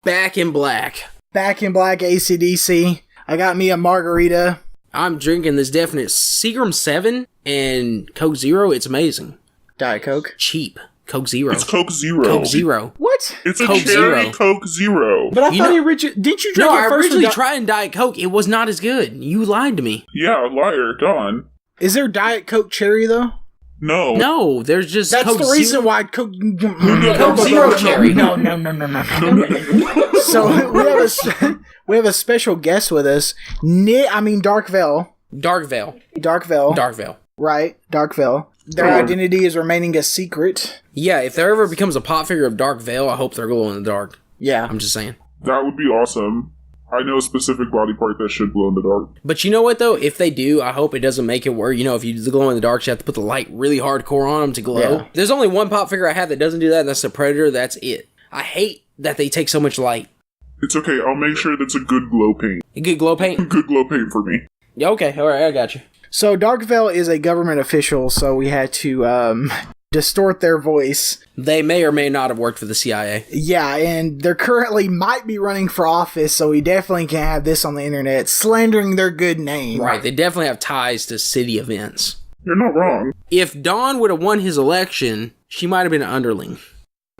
Back in Black. Back in Black, AC/DC. I got me a margarita. I'm drinking this definite Seagram 7 and Coke Zero. It's amazing. Diet Coke. Cheap. Coke Zero. It's Coke Zero. Coke Zero. What? It's a Coke cherry Zero. Coke Zero. But I You thought know- didn't you drink No, it I first? originally tried Diet Coke. It was not as good. You lied to me. Yeah, liar, Don. Is there Diet Coke cherry though? No. No, there's just That's Coke the reason Zero. why Coke. Coke Zero cherry. No. So we have a special guest with us. Dark Veil. Dark Veil. Dark Veil. Dark Veil. Right. Dark Veil. Their identity is remaining a secret. Yeah, if there ever becomes a pop figure of Dark Veil, I hope they're glow in the dark. Yeah. I'm just saying. That would be awesome. I know a specific body part that should glow in the dark. But you know what, though? If they do, I hope it doesn't make it where, if you glow in the dark, you have to put the light really hardcore on them to glow. Yeah. There's only one pop figure I have that doesn't do that, and that's the Predator. That's it. I hate that they take so much light. It's okay, I'll make sure that's a good glow paint. A good glow paint? Good glow paint for me. Yeah, okay. All right, I got you. So Dark Veil is a government official, so we had to distort their voice. They may or may not have worked for the CIA. Yeah, and they're currently might be running for office, so we definitely can't have this on the internet, slandering their good name. Right, they definitely have ties to city events. You're not wrong. If Dawn would have won his election, she might have been an underling.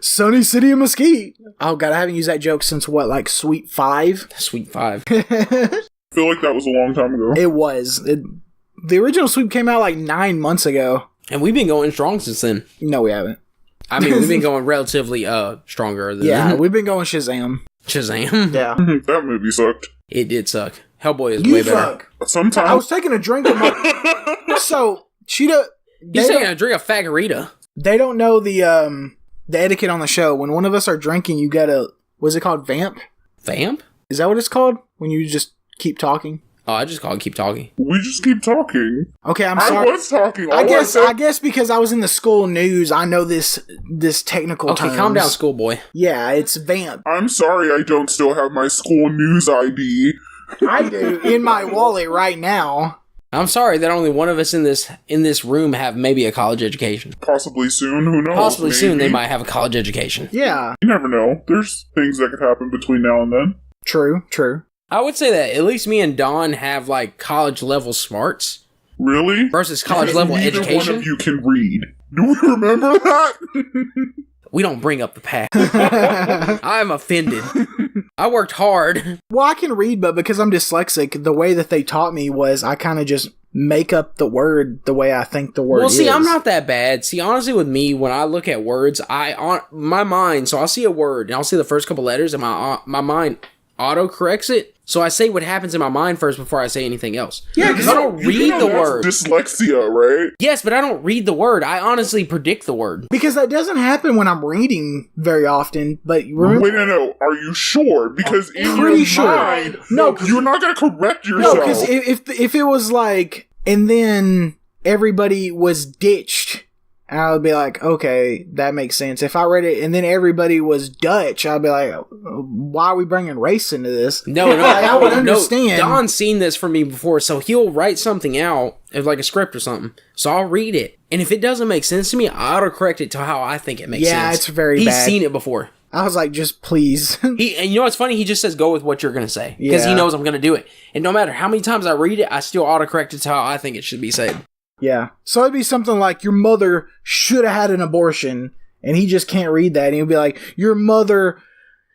Sunny City of Mesquite. Oh god, I haven't used that joke since Sweet 5? Sweet 5. I feel like that was a long time ago. It was. The original sweep came out 9 months ago. And we've been going strong since then. No, we haven't. I mean, we've been going relatively stronger than Yeah, we've been going Shazam. Shazam. Yeah. That movie sucked. It did suck. Hellboy is You way better. fuck. I Sometimes. was taking a drink of my... So, Cheetah... He's saying I drink a Fagarita. They don't know the etiquette on the show. When one of us are drinking, you gotta... What's it called? Vamp? Vamp? Is that what it's called? When you just keep talking? Oh, I just call it keep talking. We just keep talking. Okay, I'm I sorry. was talking. I guess said- I guess because I was in the school news, I know this technical Okay, terms. calm down, schoolboy. Yeah, it's vamp. I'm sorry I don't still have my school news ID. I do in my wallet right now. I'm sorry that only one of us in this room have maybe a college education. Possibly soon, who knows? Possibly soon they maybe. might have a college education. Yeah, You never know. There's things that could happen between now and then. true. I would say that at least me and Dawn have college level smarts Really? versus college level Neither education. one of you can read. Do you remember that? We don't bring up the past. I'm offended. I worked hard. Well, I can read, but because I'm dyslexic, the way that they taught me was I kind of just make up the word the way I think the word Well, is. see, I'm not that bad. See, honestly, with me, when I look at words, my mind. So I'll see a word and I'll see the first couple letters, and my mind auto corrects it. So I say what happens in my mind first before I say anything else. Yeah, because I don't You read know the that's word. Dyslexia, right? Yes, but I don't read the word. I honestly predict the word. Because that doesn't happen when I'm reading very often. But remember, Wait, no. Are you sure? Because in Pretty your sure. mind, No, 'cause- you're not going to correct no, yourself. because if it was and then everybody was ditched, I would be like, okay, that makes sense. If I read it and then everybody was Dutch, I'd be like, why are we bringing race into this? No, I would understand. No, Don's seen this for me before, so he'll write something out, like a script or something. So I'll read it, and if it doesn't make sense to me, I autocorrect it to how I think it makes sense. Yeah, it's very He's bad. seen it before. I was like, just please. And you know what's funny? He just says, go with what you're going to say. Because he Yeah. knows I'm going to do it. And no matter how many times I read it, I still autocorrect it to how I think it should be said. Yeah. So it'd be something like, your mother should have had an abortion, and he just can't read that. And he'll be like, your mother,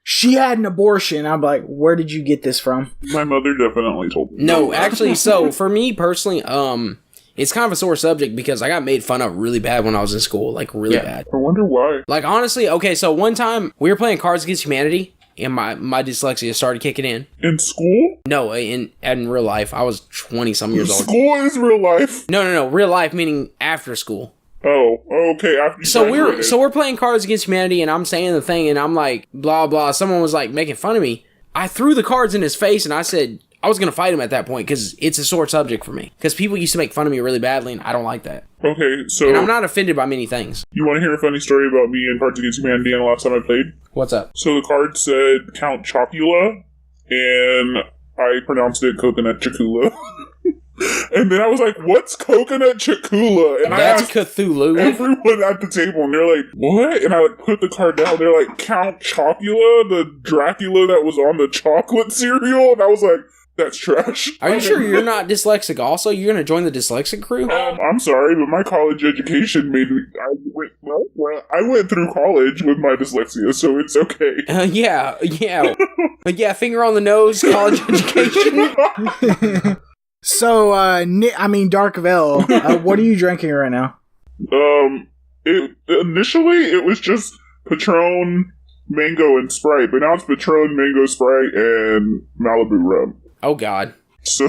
she had an abortion. I'm like, where did you get this from? My mother definitely told me. No, actually, so for me personally, it's kind of a sore subject because I got made fun of really bad when I was in school. Really bad. I wonder why. Like, honestly, okay, so one time we were playing Cards Against Humanity, and my dyslexia started kicking in. In school? No, in real life. I was 20-some years old. School is real life. No. Real life, meaning after school. Oh, okay. After you So graduated. we're playing Cards Against Humanity, and I'm saying the thing, and I'm like, blah, blah. Someone was, making fun of me. I threw the cards in his face, and I said... I was going to fight him at that point because it's a sore subject for me. Because people used to make fun of me really badly, and I don't like that. Okay, so And I'm not offended by many things. you want to hear a funny story about me and Cards Against Humanity and the last time I played? What's up? So the card said Count Chocula, and I pronounced it Coconut Chocula. And then I was like, what's coconut chocula? And That's I asked Cthulhu. everyone at the table, and they're like, what? And I like put the card down. They're like, Count Chocula, the Dracula that was on the chocolate cereal. And I was like, that's trash. Are you sure you're not dyslexic also? You're going to join the dyslexic crew? I'm sorry, but my college education made me. I went through college with my dyslexia, so it's okay. Yeah. Yeah, finger on the nose, college education. So, Dark Veil, what are you drinking right now? Initially it was just Patron, Mango, and Sprite, but now it's Patron, Mango, Sprite, and Malibu rum. Oh, God. So,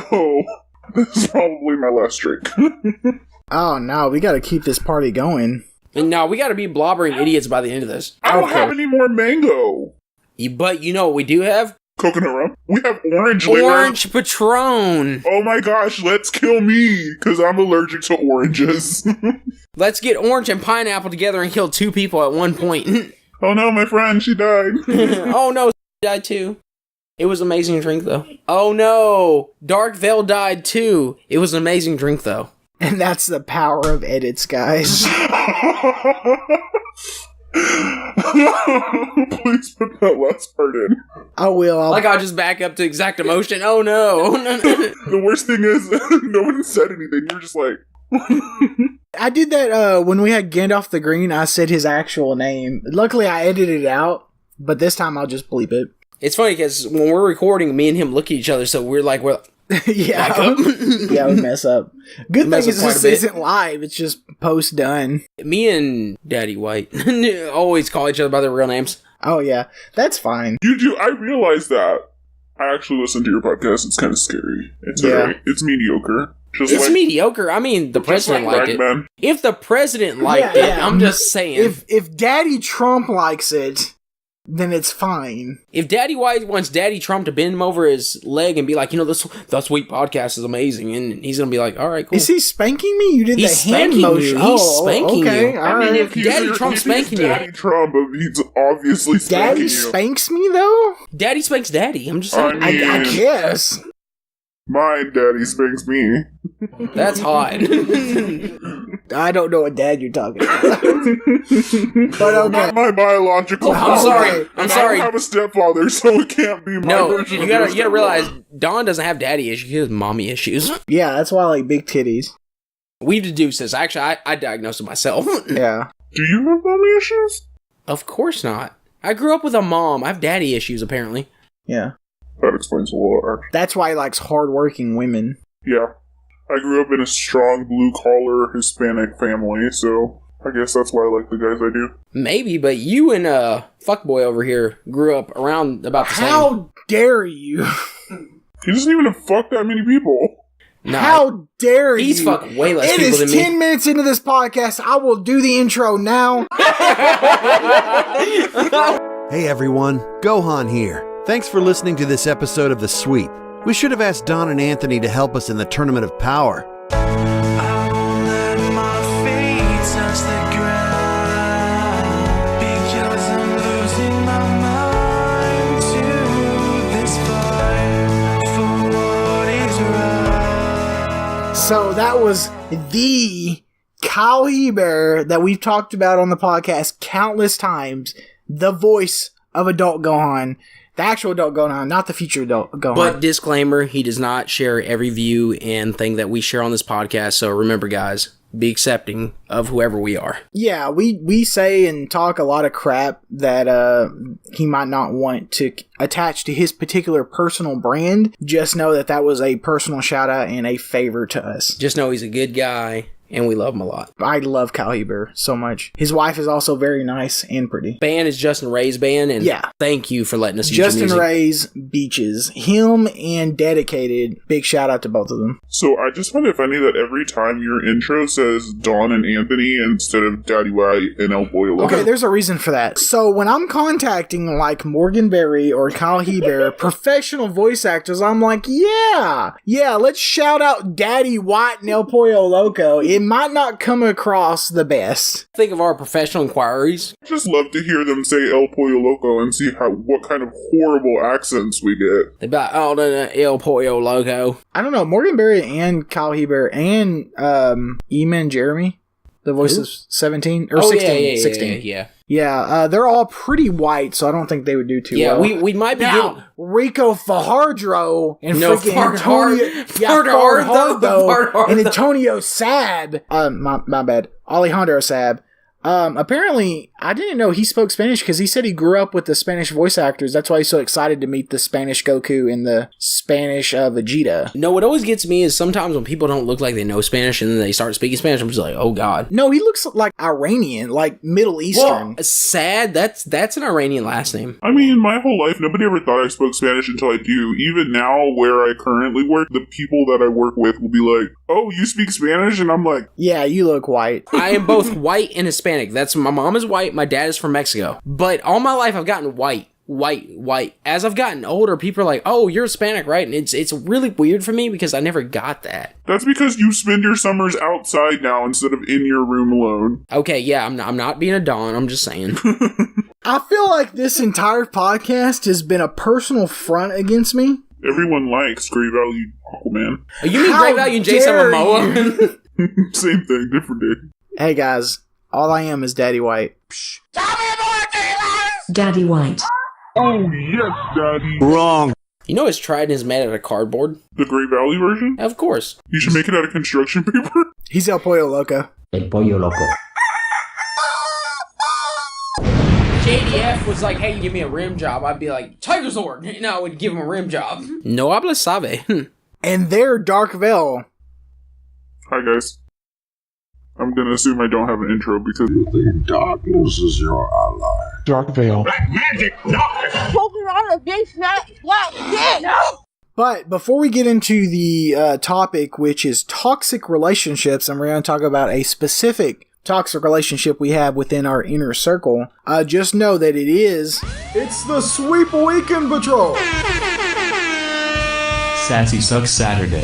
this is probably my last drink. Oh, no, we gotta keep this party going. And no, we got to be blobbering idiots by the end of this. I don't have any more mango. But you know what we do have? Coconut rum. We have orange liquor. Orange Patron. Oh my gosh, let's kill me, because I'm allergic to oranges. Let's get orange and pineapple together and kill 2 people at one point. Oh no, my friend, she died. Oh no, died too. It was an amazing drink though. Oh no, Dark Veil died too. It was an amazing drink though. And that's the power of edits, guys. Please put that last part in. I will. I'll just back up to exact emotion. Oh no. Oh, no. The worst thing is, no one said anything. You're just like... I did that when we had Gandalf the Green. I said his actual name. Luckily, I edited it out, but this time I'll just bleep it. It's funny because when we're recording, me and him look at each other, so we're like, yeah, yeah, we mess up. Good thing is this isn't live; it's just post done. Me and Daddy White always call each other by their real names. Oh yeah, that's fine. You do. I realize that. I actually listen to your podcast. It's kind of scary. It's alright. It's mediocre. It's mediocre. I mean, the president liked it. Man. If the president liked it, I'm just saying. If Daddy Trump likes it, then it's fine. If Daddy White wants Daddy Trump to bend him over his leg and be like, this The Sweet podcast is amazing, and he's gonna be like, all right, cool. Is he spanking me? You did the hand motion. He's spanking you. All right. If Daddy Trump's spanking you. Daddy Trump, he's obviously spanking Daddy spanks me, though? Daddy spanks Daddy. I'm just saying. I guess. My daddy spanks me. That's hot. I don't know what dad you're talking about. But okay. Not my biological I'm sorry. I don't have a stepfather, so it can't be my version you gotta realize, Dawn doesn't have daddy issues, he has mommy issues. Yeah, that's why I like big titties. We deduced this. Actually, I diagnosed it myself. Yeah. Do you have mommy issues? Of course not. I grew up with a mom. I have daddy issues, apparently. Yeah. That explains a lot. That's why he likes hardworking women. Yeah. I grew up in a strong blue-collar Hispanic family, so I guess that's why I like the guys I do. Maybe, but you and fuckboy over here grew up around about the same. How dare you? He doesn't even fuck that many people. Nah, How dare you? He's fucked way less It people is than 10 minutes into this podcast. I will do the intro now. Hey everyone, Gohan here. Thanks for listening to this episode of The Sweep. We should have asked Don and Anthony to help us in the Tournament of Power. I won't let my feet touch the ground because I'm losing my mind to this fight for what is right. So that was the Kyle Heber that we've talked about on the podcast countless times. The voice of Adult Gohan. The actual Adult Gohan, not the future Adult Gohan. But disclaimer, he does not share every view and thing that we share on this podcast. So remember, guys, be accepting of whoever we are. Yeah, we say and talk a lot of crap that he might not want to attach to his particular personal brand. Just know that that was a personal shout out and a favor to us. Just know he's a good guy, and we love him a lot. I love Kyle Heber so much. His wife is also very nice and pretty. Band is Justin Ray's band, and yeah, thank you for letting us use your Justin music. Ray's Beaches. Him and Dedicated. Big shout out to both of them. So I just find it funny that every time your intro says Dawn and Anthony instead of Daddy White and El Pollo Loco. Okay, there's a reason for that. So when I'm contacting like Morgan Berry or Kyle Heber, professional voice actors, I'm like, yeah, let's shout out Daddy White and El Pollo Loco. it might not come across the best. Think of our professional inquiries. I just love to hear them say El Pollo Loco and see what kind of horrible accents we get. They'd be like, oh, no, El Pollo Loco. I don't know, Morgan Berry and Kyle Hebert and Eamon Jeremy, the voice of 17 or 16. 16. Yeah. Yeah, they're all pretty white, so I don't think they would do too Yeah, well. we might be getting... Now, Rico Fajardo and No, freaking Fajardo. Fajardo and Antonio Sab. My bad. Alejandro Sab. Apparently, I didn't know he spoke Spanish because he said he grew up with the Spanish voice actors. That's why he's so excited to meet the Spanish Goku and the Spanish Vegeta. No, what always gets me is sometimes when people don't look like they know Spanish and then they start speaking Spanish, I'm just like, oh God. No, he looks like Iranian, like Middle Eastern. Well, sad. That's an Iranian last name. I mean, my whole life, nobody ever thought I spoke Spanish until I do. Even now, where I currently work, the people that I work with will be like, oh, you speak Spanish? And I'm like, Yeah, you look white. I am both white and Hispanic. That's my mom is white, my dad is from Mexico. But all my life I've gotten white. As I've gotten older, people are like, oh, you're Hispanic, right? And it's really weird for me because I never got that. that's because you spend your summers outside now instead of in your room alone. Okay, yeah, I'm not being a Don, I'm just saying. I feel like this entire podcast has been a personal front against me. Everyone likes Great Value Aquaman. Oh, you mean How Great Value and Jason dare Momoa? Same thing, different day. Hey guys, all I am is Daddy White. Daddy White. Oh, yes, Daddy. Wrong. You know his trident is made out of cardboard? The Great Valley version? Of course. You should make it out of construction paper. He's El Pollo Loco. El pollo loco. JDF was like, hey, give me a rim job. I'd be like, Tiger Sword. You know, I would give him a rim job. No habla sabe. And they're Dark Veil. Hi, guys. I'm gonna assume I don't have an intro because Darkness is your ally. Dark Veil. Poking on a big fat black dick. But before we get into the topic, which is toxic relationships, and we're going to talk about a specific toxic relationship we have within our inner circle, just know that it's the Sweep Weekend Patrol. Sassy Sucks Saturday.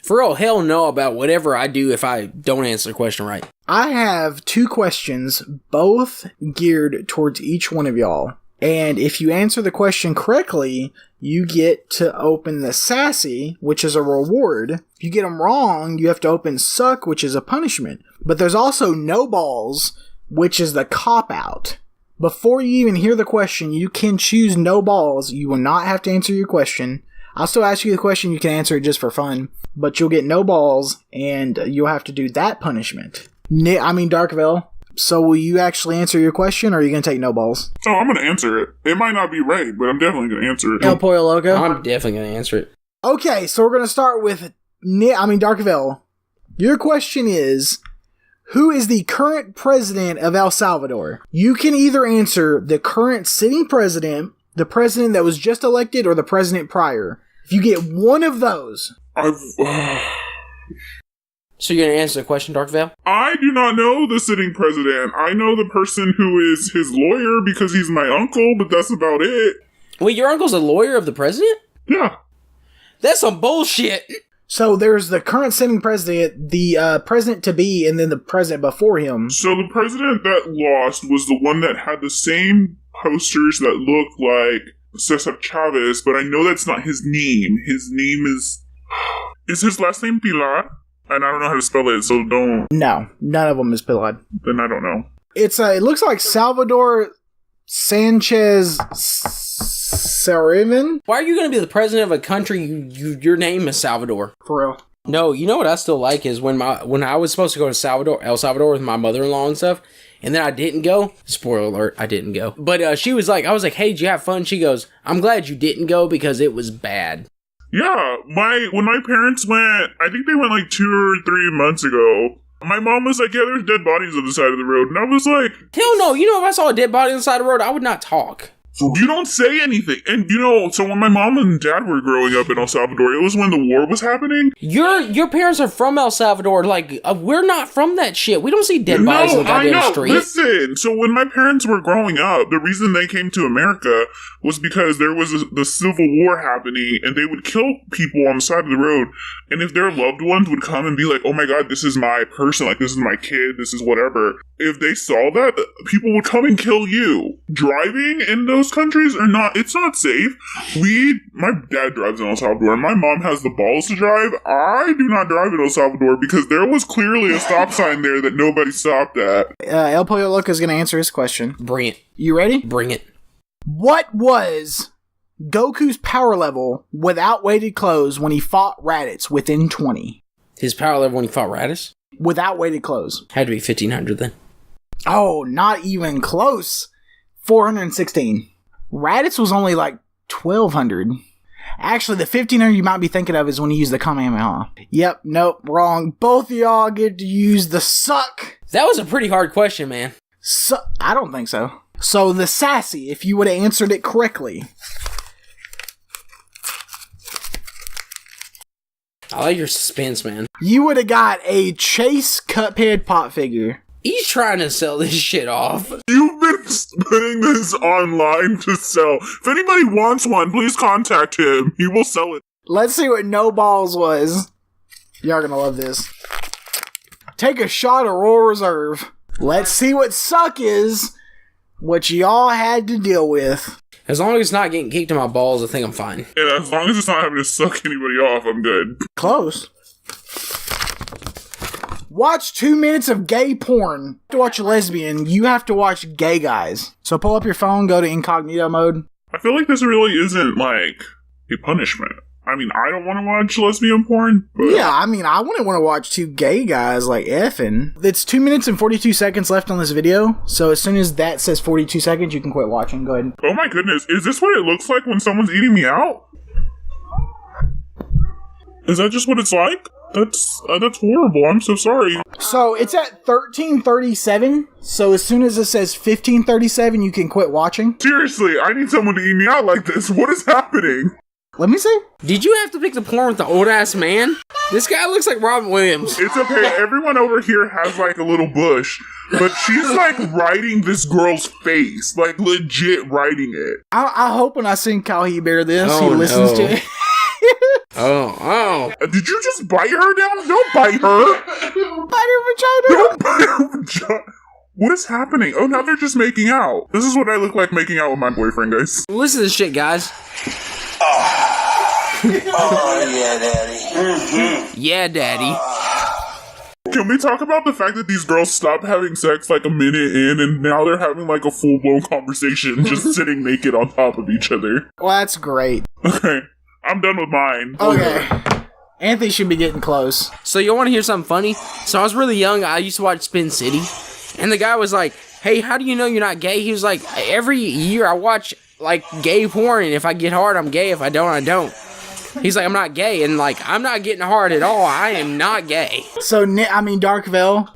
For real, hell no about whatever I do if I don't answer the question right. I have 2 questions, both geared towards each one of y'all. And if you answer the question correctly, you get to open the Sassy, which is a reward. If you get them wrong, you have to open Suck, which is a punishment. But there's also No Balls, which is the cop-out. Before you even hear the question, you can choose No Balls. You will not have to answer your question. I'll still ask you the question, you can answer it just for fun. But you'll get No Balls, and you'll have to do that punishment. Darkville. So will you actually answer your question, or are you going to take No Balls? Oh, I'm gonna answer it. It might not be right, but I'm definitely gonna answer it. El Pollo Loco? I'm definitely going to answer it. Okay, so we're going to start with Darkville. Your question is, who is the current president of El Salvador? You can either answer the current sitting president, the president that was just elected, or the president prior. If you get one of those... So you're going to answer the question, Dark Veil? I do not know the sitting president. I know the person who is his lawyer because he's my uncle, but that's about it. Wait, your uncle's a lawyer of the president? Yeah. That's some bullshit. So there's the current sitting president, the president-to-be, and then the president before him. So the president that lost was the one that had the same posters that looked like Cesar Chavez, but I know that's not his name. His name is... Is his last name Pilar? And I don't know how to spell it, so don't... No, none of them is Pilar. Then I don't know. It looks like Salvador Sanchez Sarivan. Why are you going to be the president of a country your name is Salvador? For real. No, you know what I still like is when I was supposed to go to El Salvador with my mother-in-law and stuff, and then I didn't go. Spoiler alert, I didn't go. But she was like, I was like, hey, did you have fun? She goes, I'm glad you didn't go because it was bad. Yeah, when my parents went, I think they went like 2 or 3 months ago. My mom was like, yeah, there's dead bodies on the side of the road. And I was like... Hell no, you know, if I saw a dead body on the side of the road, I would not talk. You don't say anything. And so when my mom and dad were growing up in El Salvador, it was when the war was happening. Your parents are from El Salvador. Like, we're not from that shit. We don't see dead bodies in the goddamn street. Listen, so when my parents were growing up, the reason they came to America was because there was the Civil War happening, and they would kill people on the side of the road. And if their loved ones would come and be like, oh my god, this is my person, like, this is my kid, this is whatever. If they saw that, people would come and kill you. Driving in those countries it's not safe. My dad drives in El Salvador. My mom has the balls to drive. I do not drive in El Salvador because there was clearly a stop sign there that nobody stopped at. El Pollo Loco is going to answer his question. Bring it. You ready? Bring it. What was Goku's power level without weighted clothes when he fought Raditz within 20? His power level when he fought Raditz? Without weighted clothes. Had to be 1500 then. Oh, not even close. 416. Raditz was only like 1200. Actually, the 1500 you might be thinking of is when he used the Kamehameha. Yep, nope, wrong. Both of y'all get to use the suck. That was a pretty hard question, man. I don't think so. So the sassy, if you would have answered it correctly. I like your suspense, man. You would have got a Chase Cuphead pop figure. He's trying to sell this shit off. You've been putting this online to sell. If anybody wants one, please contact him. He will sell it. Let's see what No Balls was. Y'all gonna love this. Take a shot of Royal Reserve. Let's see what suck is. What y'all had to deal with. As long as it's not getting kicked in my balls, I think I'm fine. And as long as it's not having to suck anybody off, I'm good. Close. Watch 2 minutes of gay porn. To watch a lesbian, you have to watch gay guys. So pull up your phone, go to incognito mode. I feel like this really isn't, like, a punishment. I mean, I don't want to watch lesbian porn, but... Yeah, I mean, I wouldn't want to watch two gay guys, like, effing. It's 2 minutes and 42 seconds left on this video, so as soon as that says 42 seconds, you can quit watching. Go ahead. Oh my goodness, is this what it looks like when someone's eating me out? Is that just what it's like? That's horrible. I'm so sorry. So it's at 13:37. So as soon as it says 15:37, you can quit watching. Seriously, I need someone to eat me out like this. What is happening? Let me see. Did you have to pick the porn with the old ass man? This guy looks like Robin Williams. It's okay. Everyone over here has like a little bush, but she's like writing this girl's face, like legit writing it. I hope when I sing Kyle Heber this, Oh, he listens no. to it. Oh. Did you just bite her down? Don't bite her. Bite her vagina. Don't bite her vagina. What is happening? Oh, now they're just making out. This is what I look like making out with my boyfriend, guys. Listen to this shit, guys. Oh, yeah, Daddy. Yeah, daddy. Can we talk about the fact that these girls stopped having sex like a minute in and now they're having like a full-blown conversation just sitting naked on top of each other? Well, that's great. Okay, I'm done with mine. Okay. Anthony should be getting close. So you want to hear something funny? So I was really young. I used to watch Spin City. And the guy was like, hey, how do you know you're not gay? He was like, every year I watch like gay porn. And if I get hard, I'm gay. If I don't, I don't. He's like, I'm not gay. And like, I'm not getting hard at all. I am not gay. So, Dark Veil,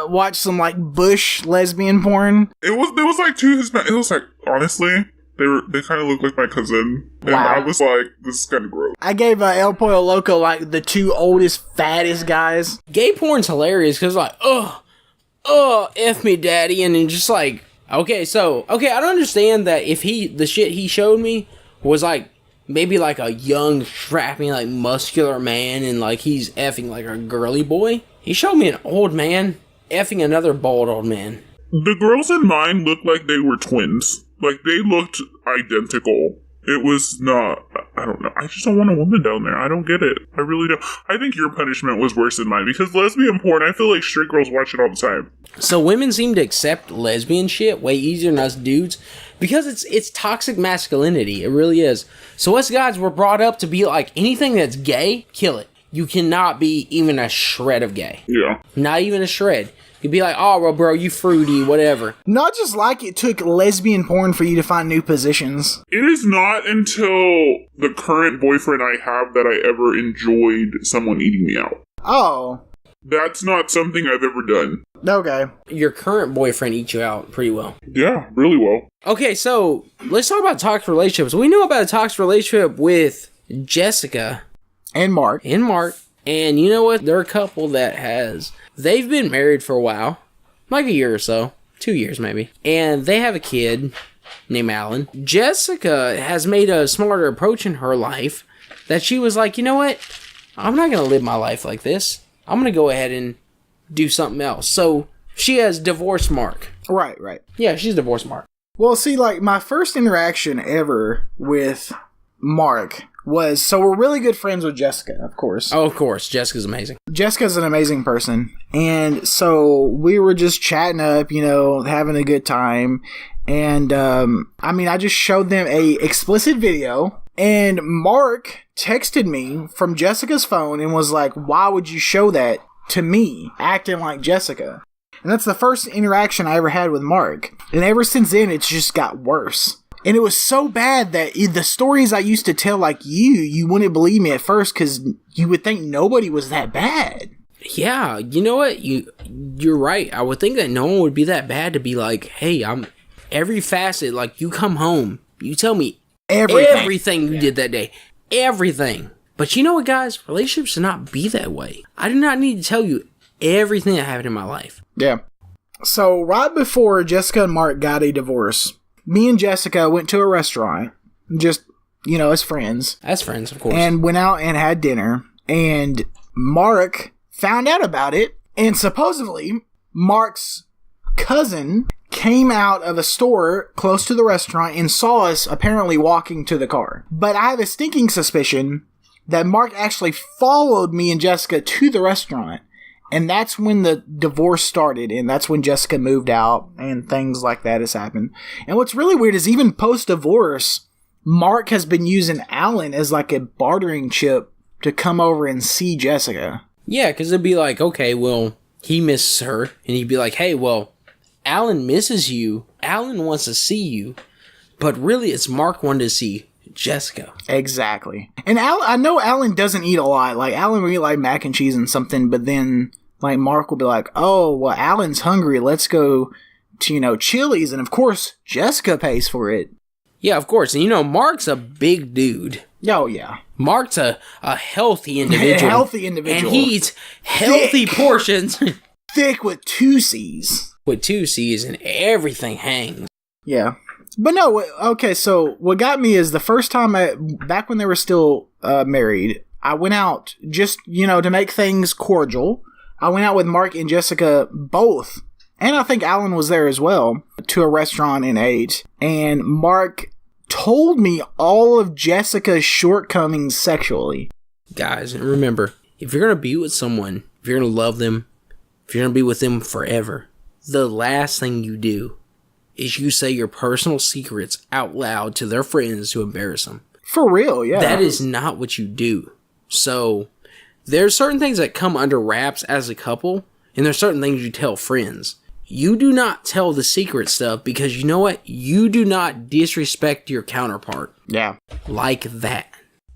watch some like bush lesbian porn. It was like two Hispanic. It was like, honestly, they kind of look like my cousin. And Wow. I was like, this is kind of gross. I gave El Pollo Loco like the two oldest, fattest guys. Gay porn's hilarious because like, F me daddy. And then just like, okay, I don't understand that if the shit he showed me was like, maybe like a young, strapping, like muscular man and like he's effing like a girly boy. He showed me an old man effing another bald old man. The girls in mine looked like they were twins. Like, they looked identical. It was not, I don't know. I just don't want a woman down there. I don't get it. I really don't. I think your punishment was worse than mine because lesbian porn, I feel like straight girls watch it all the time. So women seem to accept lesbian shit way easier than us dudes because it's toxic masculinity. It really is. So us guys were brought up to be like, anything that's gay, kill it. You cannot be even a shred of gay. Yeah. Not even a shred. You'd be like, oh, well, bro, you fruity, whatever. Not just like it took lesbian porn for you to find new positions. It is not until the current boyfriend I have that I ever enjoyed someone eating me out. Oh. That's not something I've ever done. Okay. Your current boyfriend eats you out pretty well. Yeah, really well. Okay, so let's talk about toxic relationships. We know about a toxic relationship with Jessica And Mark. and Mark, and you know what? They're a couple that they've been married for a while, like a year or so, 2 years maybe, and they have a kid named Alan. Jessica has made a smarter approach in her life that she was like, you know what? I'm not going to live my life like this. I'm going to go ahead and do something else. So she has divorced Mark. Right, right. Yeah, she's divorced Mark. Well, see, like, my first interaction ever with Mark was, so we're really good friends with Jessica, of course. Oh, of course. Jessica's amazing. Jessica's an amazing person. And so we were just chatting up, you know, having a good time. And, I just showed them a explicit video. And Mark texted me from Jessica's phone and was like, why would you show that to me, acting like Jessica? And that's the first interaction I ever had with Mark. And ever since then, it's just got worse. And it was so bad that the stories I used to tell, like you wouldn't believe me at first because you would think nobody was that bad. Yeah, you know what? You're right. I would think that no one would be that bad to be like, hey, I'm every facet, like you come home, you tell me everything you did that day. Everything. But you know what, guys? Relationships should not be that way. I do not need to tell you everything that happened in my life. Yeah. So right before Jessica and Mark got a divorce, me and Jessica went to a restaurant, just, you know, as friends. As friends, of course. And went out and had dinner. And Mark found out about it. And supposedly, Mark's cousin came out of a store close to the restaurant and saw us apparently walking to the car. But I have a stinking suspicion that Mark actually followed me and Jessica to the restaurant. And that's when the divorce started, and that's when Jessica moved out, and things like that has happened. And what's really weird is even post-divorce, Mark has been using Alan as like a bartering chip to come over and see Jessica. Yeah, because it'd be like, okay, well, he misses her, and he'd be like, hey, well, Alan misses you. Alan wants to see you, but really it's Mark wanting to see Jessica. Exactly. And I know Alan doesn't eat a lot. Like, Alan will eat like mac and cheese and something, but then like Mark will be like, oh, well, Alan's hungry. Let's go to, you know, Chili's. And of course, Jessica pays for it. Yeah, of course. And you know, Mark's a big dude. Oh, yeah. Mark's a healthy individual. A healthy individual. And he eats healthy portions. Thick with 2 C's. With 2 C's and everything hangs. Yeah. But no, okay, so what got me is the first time back when they were still married, I went out just, you know, to make things cordial. I went out with Mark and Jessica both, and I think Alan was there as well, to a restaurant and ate. And Mark told me all of Jessica's shortcomings sexually. Guys, remember, if you're going to be with someone, if you're going to love them, if you're going to be with them forever, the last thing you do is you say your personal secrets out loud to their friends to embarrass them. For real, yeah. That is not what you do. So, there's certain things that come under wraps as a couple, and there's certain things you tell friends. You do not tell the secret stuff because you know what? You do not disrespect your counterpart. Yeah. Like that.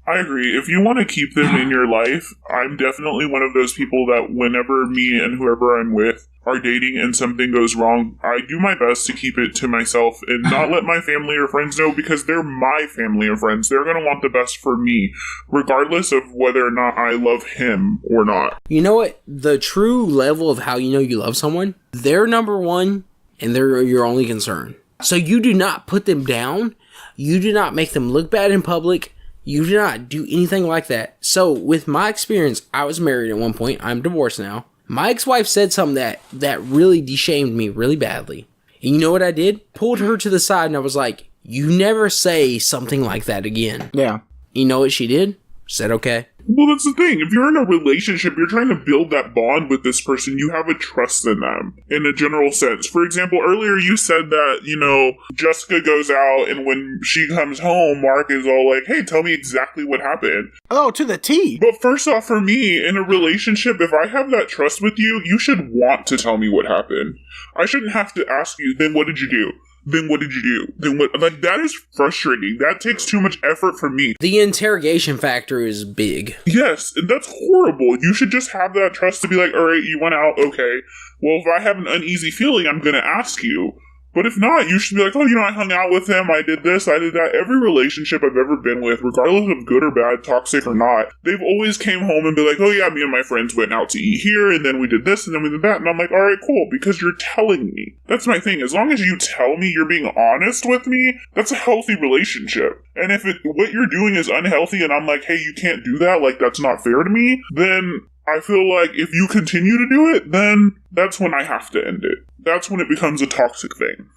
I agree. If you want to keep them in your life, I'm definitely one of those people that whenever me and whoever I'm with are dating and something goes wrong, I do my best to keep it to myself and not let my family or friends know because they're my family or friends. They're going to want the best for me, regardless of whether or not I love him or not. You know what? The true level of how you know you love someone, they're number one and they're your only concern. So you do not put them down. You do not make them look bad in public. You do not do anything like that. So, with my experience, I was married at one point. I'm divorced now. My ex-wife said something that really deshamed me really badly. And you know what I did? Pulled her to the side and I was like, you never say something like that again. Yeah. You know what she did? Said, okay. Well, that's the thing. If you're in a relationship, you're trying to build that bond with this person. You have a trust in them in a general sense. For example, earlier you said that, you know, Jessica goes out and when she comes home, Mark is all like, hey, tell me exactly what happened. Oh, to the T. But first off, for me, in a relationship, if I have that trust with you, you should want to tell me what happened. I shouldn't have to ask you, then what did you do? then what did you do? Then what? Like, that is frustrating. That takes too much effort from me. The interrogation factor is big. Yes, and that's horrible. You should just have that trust to be like, all right, you went out, okay. Well, if I have an uneasy feeling, I'm going to ask you. But if not, you should be like, oh, I hung out with him, I did this, I did that. Every relationship I've ever been with, regardless of good or bad, toxic or not, they've always came home and be like, oh yeah, me and my friends went out to eat here, and then we did this, and then we did that. And I'm like, all right, cool, because you're telling me. That's my thing. As long as you tell me, you're being honest with me, that's a healthy relationship. And if what you're doing is unhealthy and I'm like, hey, you can't do that, like, that's not fair to me, then I feel like if you continue to do it, then that's when I have to end it. That's when it becomes a toxic thing.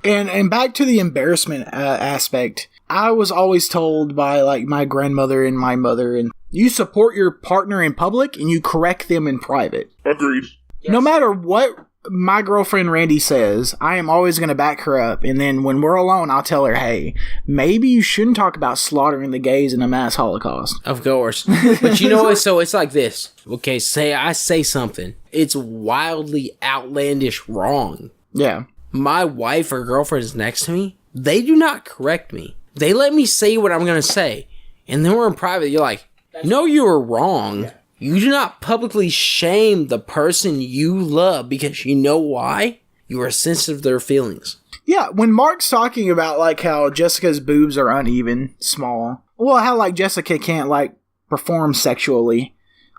And back to the embarrassment aspect, I was always told by like my grandmother and my mother, and you support your partner in public and you correct them in private. Agreed. No matter what my girlfriend Randy says, I am always going to back her up. And then when we're alone, I'll tell her, hey, maybe you shouldn't talk about slaughtering the gays in a mass Holocaust. Of course. But you know what? So it's like this. Okay, say I say something. It's wildly outlandish wrong. Yeah. My wife or girlfriend is next to me. They do not correct me. They let me say what I'm going to say. And then we're in private. You're like, no, you were wrong. You do not publicly shame the person you love because you know why? You are sensitive to their feelings. Yeah, when Mark's talking about like how Jessica's boobs are uneven, small. Well, how like Jessica can't like perform sexually.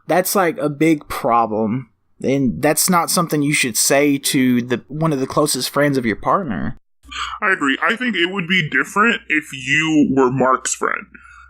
That's like a big problem. And that's not something you should say to one of the closest friends of your partner. I agree. I think it would be different if you were Mark's friend.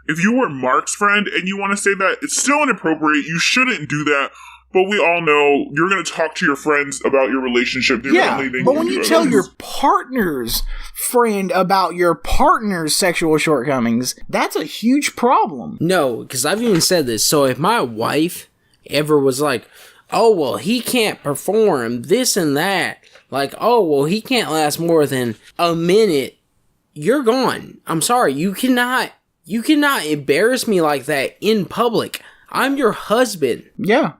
If you were Mark's friend and you want to say that, it's still inappropriate. You shouldn't do that. But we all know you're going to talk to your friends about your relationship differently than but when you tell your partner's friend about your partner's sexual shortcomings, that's a huge problem. No, because I've even said this. So if my wife ever was like, oh, well, he can't perform this and that. Like, oh, well, he can't last more than a minute. You're gone. I'm sorry. You cannot embarrass me like that in public. I'm your husband. Yeah.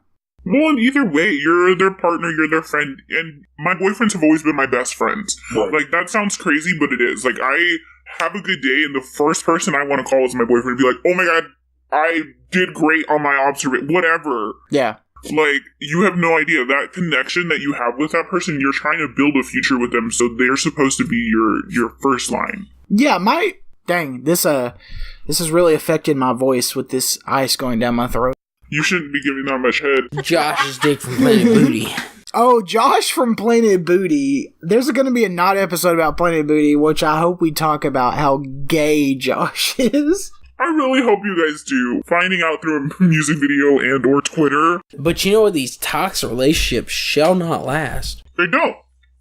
Well, in either way, you're their partner, you're their friend, and my boyfriends have always been my best friends. Right. Like, that sounds crazy, but it is. Like, I have a good day, and the first person I want to call is my boyfriend and be like, oh my god, I did great on my observation, whatever. Yeah. Like, you have no idea. That connection that you have with that person, you're trying to build a future with them, so they're supposed to be your first line. Yeah, dang, this has really affected my voice with this ice going down my throat. You shouldn't be giving that much head. Josh's dick from Planet Booty. Oh, Josh from Planet Booty. There's going to be a not episode about Planet Booty, which I hope we talk about how gay Josh is. I really hope you guys do. Finding out through a music video and or Twitter. But you know what? These toxic relationships shall not last. They don't.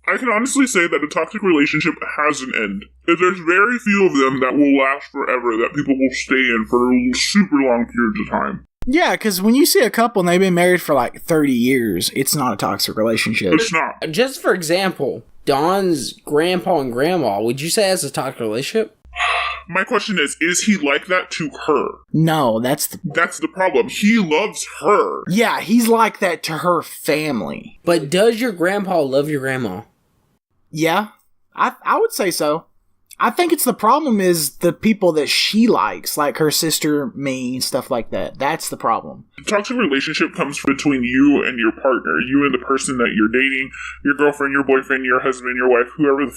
I can honestly say that a toxic relationship has an end. There's very few of them that will last forever, that people will stay in for super long periods of time. Yeah, because when you see a couple and they've been married for like 30 years, it's not a toxic relationship. It's not. Just for example, Don's grandpa and grandma, would you say that's a toxic relationship? My question is he like that to her? No, that's the problem. He loves her. Yeah, he's like that to her family. But does your grandpa love your grandma? Yeah, I would say so. I think it's the problem is the people that she likes, like her sister, me, stuff like that. That's the problem. The toxic relationship comes between you and your partner, you and the person that you're dating, your girlfriend, your boyfriend, your husband, your wife, whoever the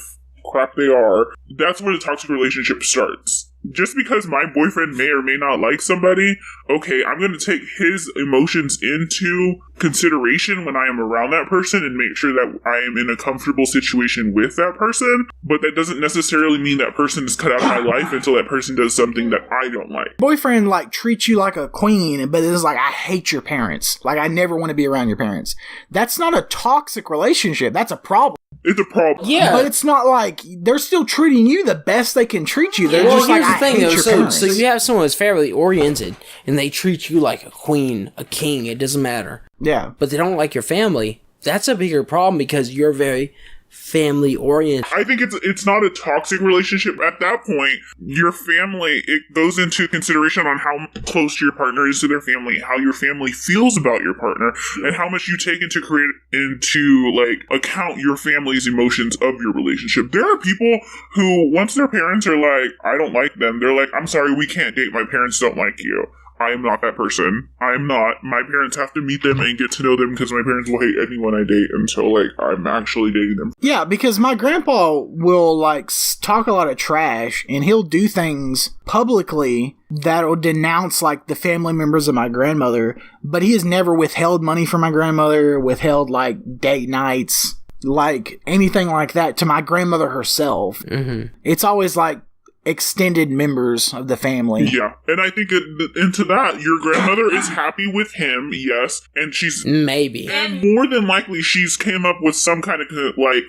crap they are. That's where the toxic relationship starts. Just because my boyfriend may or may not like somebody, okay, I'm going to take his emotions into consideration when I am around that person and make sure that I am in a comfortable situation with that person. But that doesn't necessarily mean that person is cut out of my life until that person does something that I don't like. Boyfriend, like, treats you like a queen, but it's like, I hate your parents. Like, I never want to be around your parents. That's not a toxic relationship. That's a problem. It's a problem. Yeah. But it's not like they're still treating you the best they can treat you. They're just like, I hate your parents. So you have someone that's family oriented and they treat you like a queen, a king, it doesn't matter. Yeah. But they don't like your family. That's a bigger problem because you're very family oriented. I think it's not a toxic relationship. At that point, your family, it goes into consideration on how close your partner is to their family, how your family feels about your partner, and how much you take into like account your family's emotions of your relationship. There are people who, once their parents are like, I don't like them, they're like, I'm sorry, we can't date. My parents don't like you. I am not that person. I am not. My parents have to meet them and get to know them because my parents will hate anyone I date until, like, I'm actually dating them. Yeah, because my grandpa will, like, talk a lot of trash, and he'll do things publicly that'll denounce, like, the family members of my grandmother, but he has never withheld money from my grandmother, withheld, like, date nights, like, anything like that to my grandmother herself. Mm-hmm. It's always, like, extended members of the family. Yeah, and I think into that, your grandmother is happy with him, yes, and she's maybe, and more than likely, she's came up with some kind of like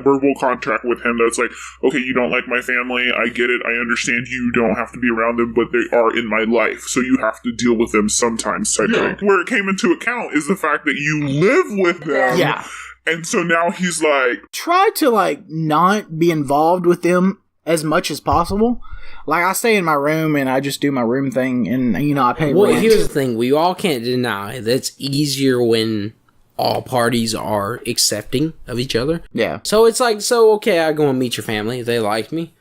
verbal contract with him that's like, okay, you don't like my family, I get it, I understand you don't have to be around them, but they are in my life, so you have to deal with them sometimes. Type thing. Where it came into account is the fact that you live with them. Yeah. And so now he's like, try to like not be involved with them as much as possible. Like, I stay in my room and I just do my room thing, and you know, I pay Well, rent. here's the thing: we all can't deny that's easier when all parties are accepting of each other. Yeah. So it's like, okay, I go and meet your family. If they like me,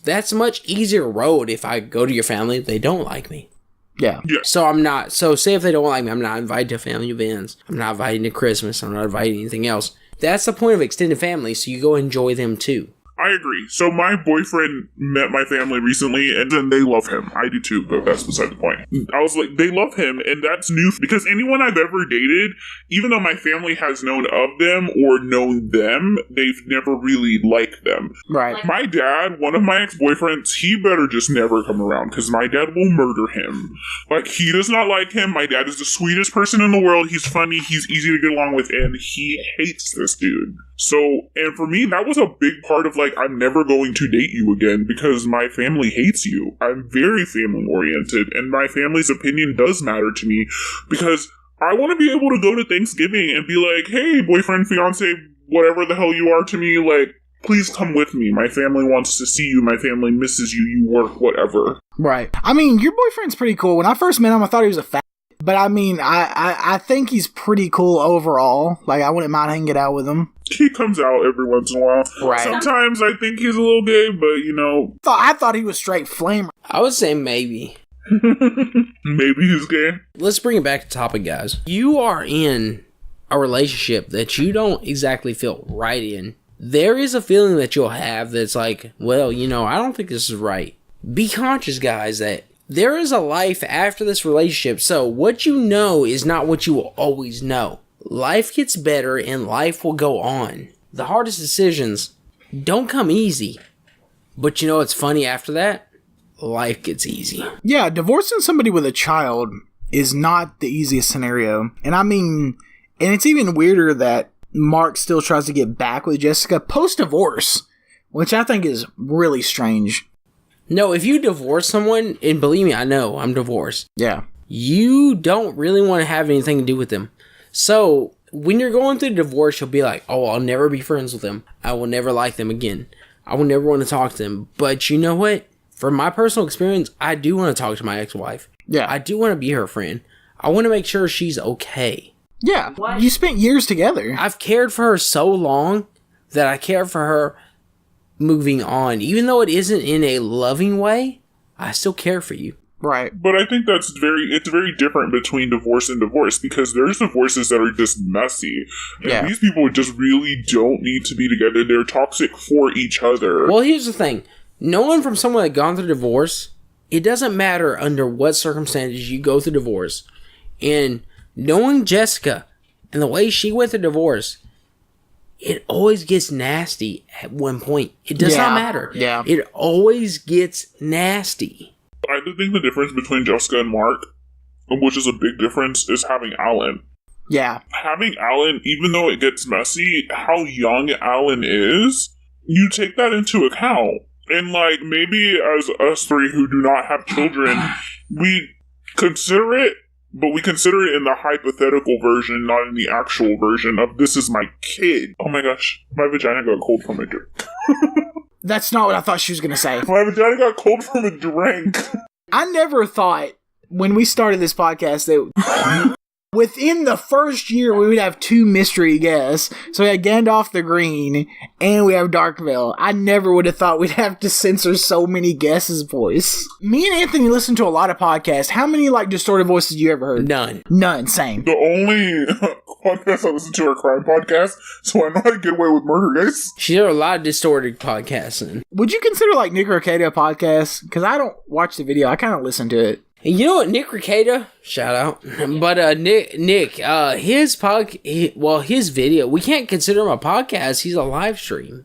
that's a much easier road. If I go to your family, they don't like me. Yeah. So I'm not. So say if they don't like me, I'm not invited to family events. I'm not invited to Christmas. I'm not invited to anything else. That's the point of extended family. So you go enjoy them too. I agree. So my boyfriend met my family recently, and then they love him. I do too, but that's beside the point. I was like, they love him, and that's new, because anyone I've ever dated, even though my family has known of them or known them, they've never really liked them. Right. My dad, one of my ex-boyfriends, he better just never come around, because my dad will murder him. Like, he does not like him. My dad is the sweetest person in the world. He's funny. He's easy to get along with, and he hates this dude. So, and for me, that was a big part of, like, I'm never going to date you again because my family hates you. I'm very family-oriented, and my family's opinion does matter to me because I want to be able to go to Thanksgiving and be like, hey, boyfriend, fiance, whatever the hell you are to me, like, please come with me. My family wants to see you. My family misses you. You work, whatever. Right. I mean, your boyfriend's pretty cool. When I first met him, I thought he was a fat. But I mean, I think he's pretty cool overall. Like, I wouldn't mind hanging out with him. He comes out every once in a while. Right. Sometimes I think he's a little gay, but, you know. I thought he was straight flamer. I would say maybe. Maybe he's gay. Let's bring it back to topic, guys. You are in a relationship that you don't exactly feel right in. There is a feeling that you'll have that's like, well, you know, I don't think this is right. Be conscious, guys, that there is a life after this relationship, so what you know is not what you will always know. Life gets better and life will go on. The hardest decisions don't come easy. But you know what's funny after that? Life gets easy. Yeah, divorcing somebody with a child is not the easiest scenario. And I mean, and it's even weirder that Mark still tries to get back with Jessica post-divorce, which I think is really strange. No, if you divorce someone, and believe me, I know, I'm divorced. Yeah. You don't really want to have anything to do with them. So, when you're going through divorce, you'll be like, oh, I'll never be friends with them. I will never like them again. I will never want to talk to them. But you know what? From my personal experience, I do want to talk to my ex-wife. Yeah. I do want to be her friend. I want to make sure she's okay. Yeah. You spent years together. I've cared for her so long that I care for her moving on. Even though it isn't in a loving way, I still care for you. Right. But I think it's very different between divorce and divorce, because there's divorces that are just messy. And Yeah. these people just really don't need to be together. They're toxic for each other. Well, here's the thing. Knowing from someone that gone through divorce, it doesn't matter under what circumstances you go through divorce. And knowing Jessica and the way she went through divorce, it always gets nasty at one point. It does not matter. Yeah. It always gets nasty. I do think the difference between Jessica and Mark, which is a big difference, is having Alan. Yeah. Having Alan, even though it gets messy, how young Alan is, you take that into account. And, like, maybe as us three who do not have children, we consider it But we consider it in the hypothetical version, not in the actual version of this is my kid. Oh my gosh, my vagina got cold from a drink. That's not what I thought she was going to say. My vagina got cold from a drink. I never thought when we started this podcast that within the first year we would have 2 mystery guests. So we had Gandalf the Green and we have Darkville. I never would have thought we'd have to censor so many guests' voice. Me and Anthony listen to a lot of podcasts. How many like distorted voices you ever heard? None. None. Same. The only podcast I listen to are crime podcasts, so I know how to get away with murder, guys. She did a lot of distorted podcasting. Would you consider like Nick Rekieta a podcast? Because I don't watch the video. I kind of listen to it. And you know what, Nick Rekieta, shout out. But Nick, his video, we can't consider him a podcast. He's a live stream.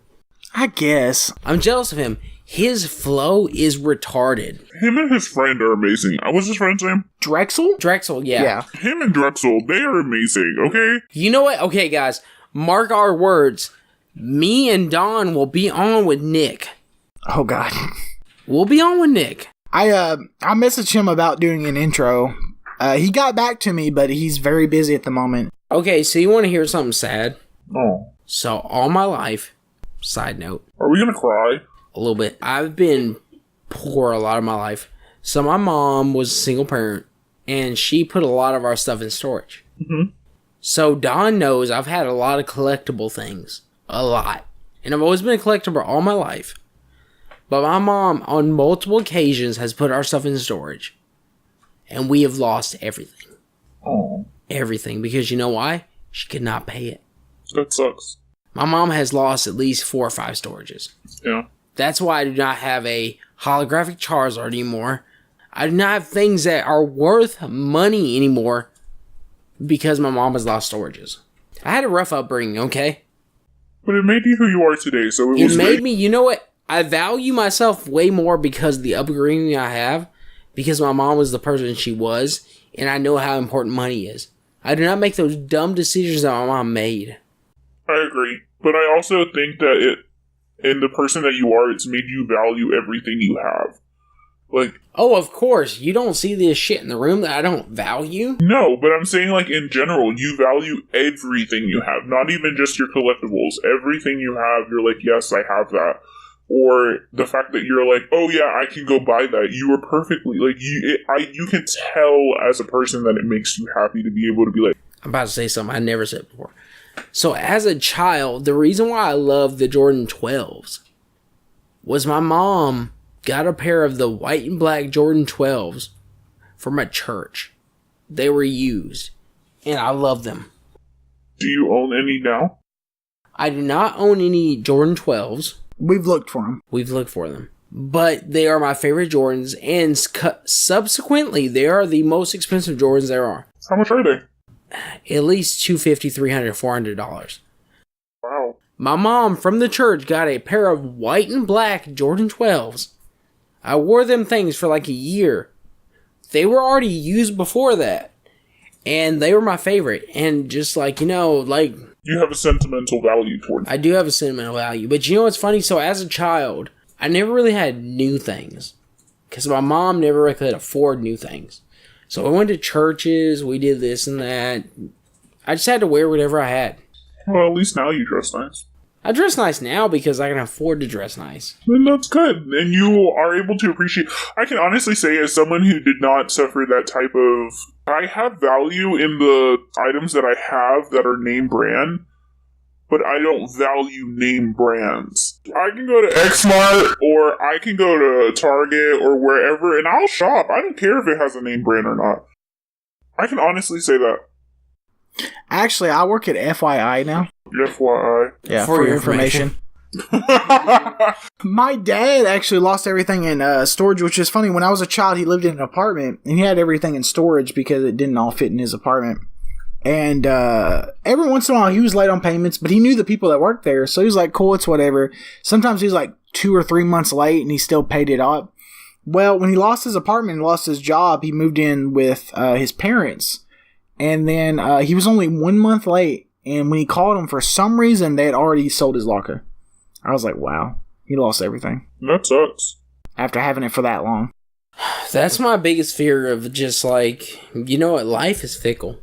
I guess. I'm jealous of him. His flow is retarded. Him and his friend are amazing. What's his friend's name? Drexel? Drexel, yeah. Him and Drexel, they are amazing, okay? You know what? Okay, guys, mark our words. Me and Don will be on with Nick. Oh, God. We'll be on with Nick. I messaged him about doing an intro. He got back to me, but he's very busy at the moment. Okay, so you want to hear something sad? Oh. So, all my life, side note, Are we gonna cry? a little bit, I've been poor a lot of my life. So, my mom was a single parent, and she put a lot of our stuff in storage. Mm-hmm. So, Don knows I've had a lot of collectible things. A lot. And I've always been a collectible all my life. But my mom, on multiple occasions, has put our stuff in storage. And we have lost everything. Oh. Everything. Because you know why? She could not pay it. That sucks. My mom has lost at least 4 or 5 storages. Yeah. That's why I do not have a holographic Charizard anymore. I do not have things that are worth money anymore. Because my mom has lost storages. I had a rough upbringing, okay? But it made you who you are today, so It made me, you know what? I value myself way more because of the upbringing I have, because my mom was the person she was, and I know how important money is. I do not make those dumb decisions that my mom made. I agree. But I also think that in the person that you are, it's made you value everything you have. Like, Oh, of course, you don't see this shit in the room that I don't value. no, but I'm saying, like, in general, you value everything you have, not even just your collectibles. Everything you have, you're like, yes, I have that. Or the fact that you're like, oh yeah, I can go buy that. You are perfectly, like, you can tell as a person that it makes you happy to be able to be like, I'm about to say something I never said before. So as a child, the reason why I loved the Jordan 12s was my mom got a pair of the white and black Jordan 12s from a church. They were used, and I love them. do you own any now? I do not own any Jordan 12s. We've looked for him. We've looked for them. But they are my favorite Jordans, and subsequently, they are the most expensive Jordans there are. How much are they? At least $250, $300, $400. Wow. My mom from the church got a pair of white and black Jordan 12s. I wore them things for like a year. They were already used before that. And they were my favorite. And just like, you know, like, You have a sentimental value towards I do have a sentimental value. But you know what's funny? So as a child, I never really had new things. Because my mom never really could afford new things. So I went to churches, we did this and that. I just had to wear whatever I had. Well, at least now you dress nice. I dress nice now because I can afford to dress nice. Then that's good. And you are able to appreciate. I can honestly say, as someone who did not suffer that type of. I have value in the items that I have that are name brand, but I don't value name brands. I can go to Xmart or I can go to Target or wherever and I'll shop. I don't care if it has a name brand or not. I can honestly say that. Actually, I work at FYI now. FYI. Yeah, For for your your information. My dad actually lost everything in storage, which is funny. When I was a child, he lived in an apartment, and he had everything in storage because it didn't all fit in his apartment. And every once in a while, he was late on payments, but he knew the people that worked there, so he was like, cool, it's whatever. Sometimes he was like 2 or 3 months late, and he still paid it up. Well, when he lost his apartment and lost his job, he moved in with his parents. And then he was only 1 month late, and when he called him, for some reason, they had already sold his locker. I was like, wow, he lost everything That sucks. after having it for that long. That's my biggest fear of just like, you know what, life is fickle.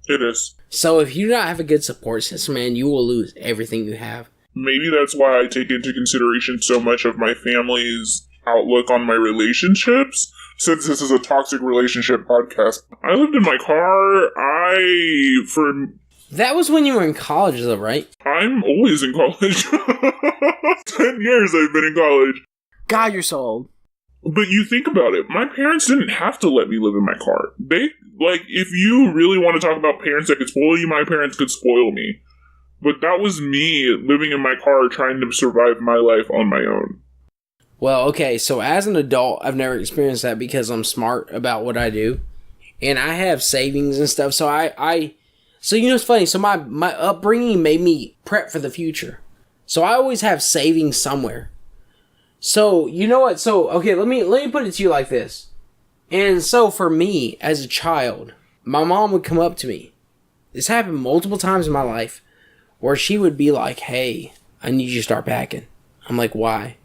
It is. So if you do not have a good support system, man, you will lose everything you have. Maybe that's why I take into consideration so much of my family's outlook on my relationships, since this is a toxic relationship podcast. I lived in my car. That was when you were in college, though, right? I'm always in college. 10 years I've been in college. God, you're so old. But you think about it, my parents didn't have to let me live in my car. If you really want to talk about parents that could spoil you, my parents could spoil me. But that was me living in my car trying to survive my life on my own. Well, okay, so as an adult, I've never experienced that because I'm smart about what I do. And I have savings and stuff, so so you know it's funny, so my upbringing made me prep for the future. So I always have savings somewhere. So, you know what? So, okay, let me put it to you like this. And so for me, as a child, my mom would come up to me. This happened multiple times in my life where she would be like, hey, I need you to start packing. I'm like, why?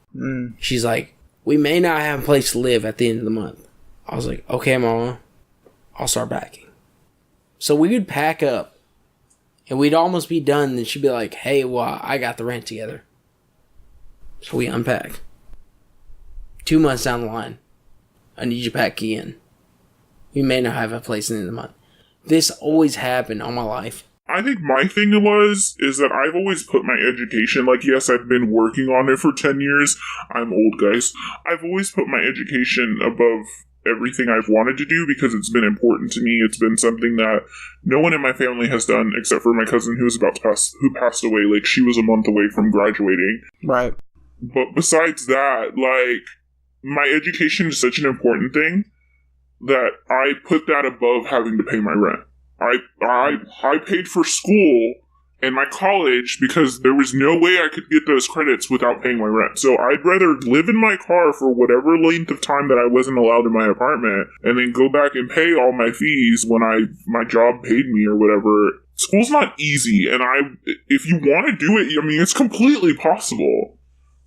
She's like, we may not have a place to live at the end of the month. I was like, okay, Mama, I'll start packing. So we would pack up and we'd almost be done. And then she'd be like, hey, well, I got the rent together. So we unpack. 2 months down the line, I need you to pack again. We may not have a place in the month. This always happened all my life. I think my thing is that I've always put my education, like, yes, I've been working on it for 10 years. I'm old, guys. I've always put my education above everything I've wanted to do because it's been important to me. It's been something that no one in my family has done except for my cousin who passed away. Like, she was a month away from graduating. Right. But besides that, like, my education is such an important thing that I put that above having to pay my rent. I paid for school and my college because there was no way I could get those credits without paying my rent. So I'd rather live in my car for whatever length of time that I wasn't allowed in my apartment and then go back and pay all my fees when my job paid me or whatever. School's not easy, and if you want to do it, I mean, it's completely possible.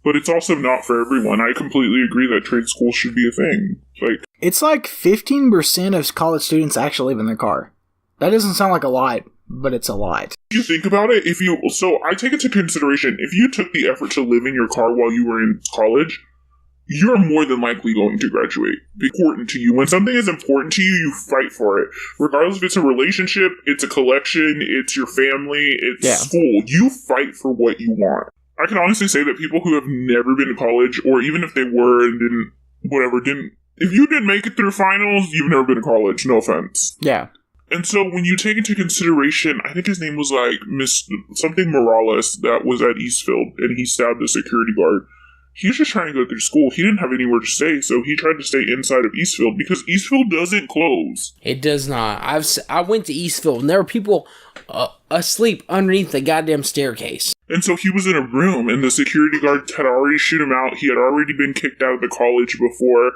But it's also not for everyone. I completely agree that trade school should be a thing. It's like 15% of college students actually live in their car. That doesn't sound like a lot, but it's a lot. If you think about it, so I take into consideration, if you took the effort to live in your car while you were in college, you're more than likely going to graduate. It's important to you. When something is important to you, you fight for it. Regardless if it's a relationship, it's a collection, it's your family, it's school. You fight for what you want. I can honestly say that people who have never been to college, or even if they were and if you didn't make it through finals, you've never been to college. No offense. Yeah. And so when you take into consideration, I think his name was like Miss something Morales that was at Eastfield, and he stabbed a security guard. He was just trying to go through school. He didn't have anywhere to stay, so he tried to stay inside of Eastfield because Eastfield doesn't close. It does not. I went to Eastfield, and there were people asleep underneath the goddamn staircase. And so he was in a room, and the security guard had already shoot him out. He had already been kicked out of the college before.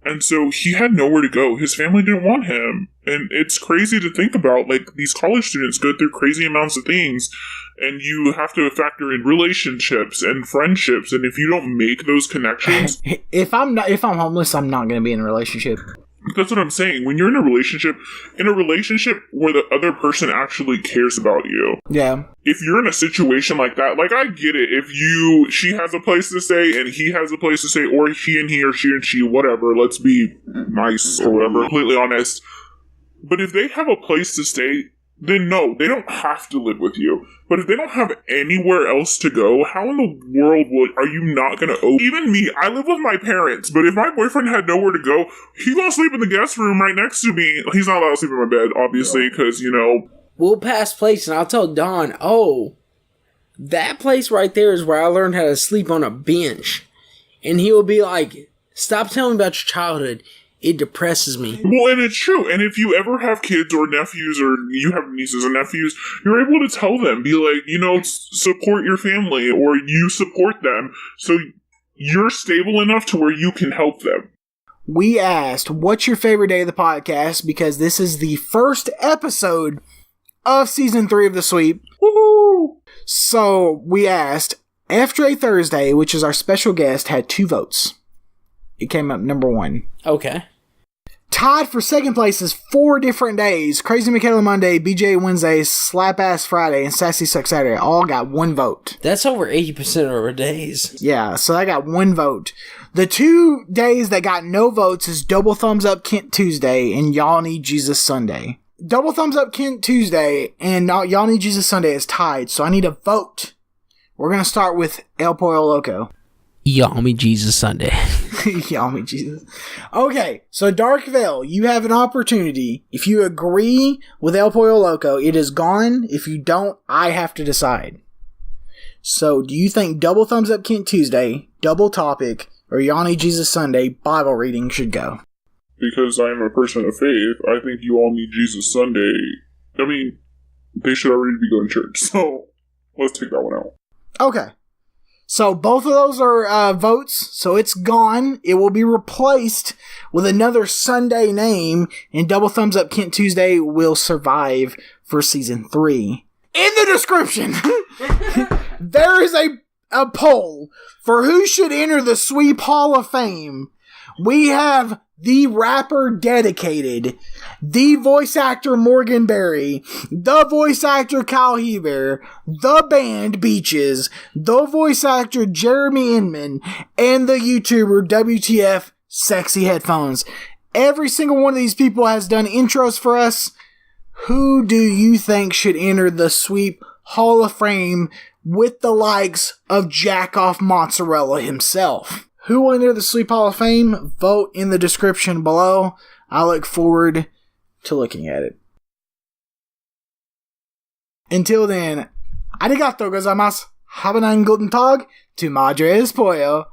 And so he had nowhere to go. His family didn't want him. And it's crazy to think about. Like, these college students go through crazy amounts of things. And you have to factor in relationships and friendships. And if you don't make those connections... If I'm homeless, I'm not going to be in a relationship. That's what I'm saying. When you're in a relationship where the other person actually cares about you. Yeah. If you're in a situation like that, like, I get it. If she has a place to stay and he has a place to stay, or he and he or she and she, whatever, let's be nice or whatever, completely honest. But if they have a place to stay, then no, they don't have to live with you. But if they don't have anywhere else to go, how in the world are you not going to Even me, I live with my parents, but if my boyfriend had nowhere to go, he's going to sleep in the guest room right next to me. He's not allowed to sleep in my bed, obviously, because, We'll pass place, and I'll tell Don, that place right there is where I learned how to sleep on a bench. And he will be like, stop telling me about your childhood. It depresses me. Well, and it's true. And if you ever have kids or nephews, or you have nieces and nephews, you're able to tell them, be like, support your family, or you support them, so you're stable enough to where you can help them. We asked, what's your favorite day of the podcast? Because this is the first episode of Season 3 of The Sweep. Woohoo! So, we asked, After a Thursday, which is our special guest, had 2 votes. It came up number 1. Okay. Tied for second place is 4 different days. Crazy Michaela Monday, BJ Wednesday, Slap Ass Friday, and Sassy Suck Saturday all got 1 vote. That's over 80% of our days. Yeah, so I got 1 vote. The 2 days that got no votes is Double Thumbs Up Kent Tuesday and Y'all Need Jesus Sunday. Double Thumbs Up Kent Tuesday and Y'all Need Jesus Sunday is tied, so I need a vote. We're going to start with El Pollo Loco. Y'all Me Jesus Sunday. Y'all Me Jesus. Okay, so Dark Veil, you have an opportunity. If you agree with El Pollo Loco, it is gone. If you don't, I have to decide. So, do you think Double Thumbs Up Kent Tuesday, Double Topic, or Y'all Need Jesus Sunday Bible reading should go? Because I am a person of faith, I think You All Need Jesus Sunday. I mean, they should already be going to church, so let's take that one out. Okay. So both of those are votes, so it's gone. It will be replaced with another Sunday name, and Double Thumbs Up Kent Tuesday will survive for season 3. In the description, there is a poll for who should enter the Sweep Hall of Fame. We have the rapper Dedicated, the voice actor Morgan Berry, the voice actor Kyle Heber, the band Beaches, the voice actor Jeremy Inman, and the YouTuber WTF Sexy Headphones. Every single one of these people has done intros for us. Who do you think should enter the Sweep Hall of Fame with the likes of Jack Off Mozzarella himself? Who will enter the Sweep Hall of Fame? Vote in the description below. I look forward to looking at it. Until then, arigatou gozaimasu. Have a guten Tag. Tu madre es pollo.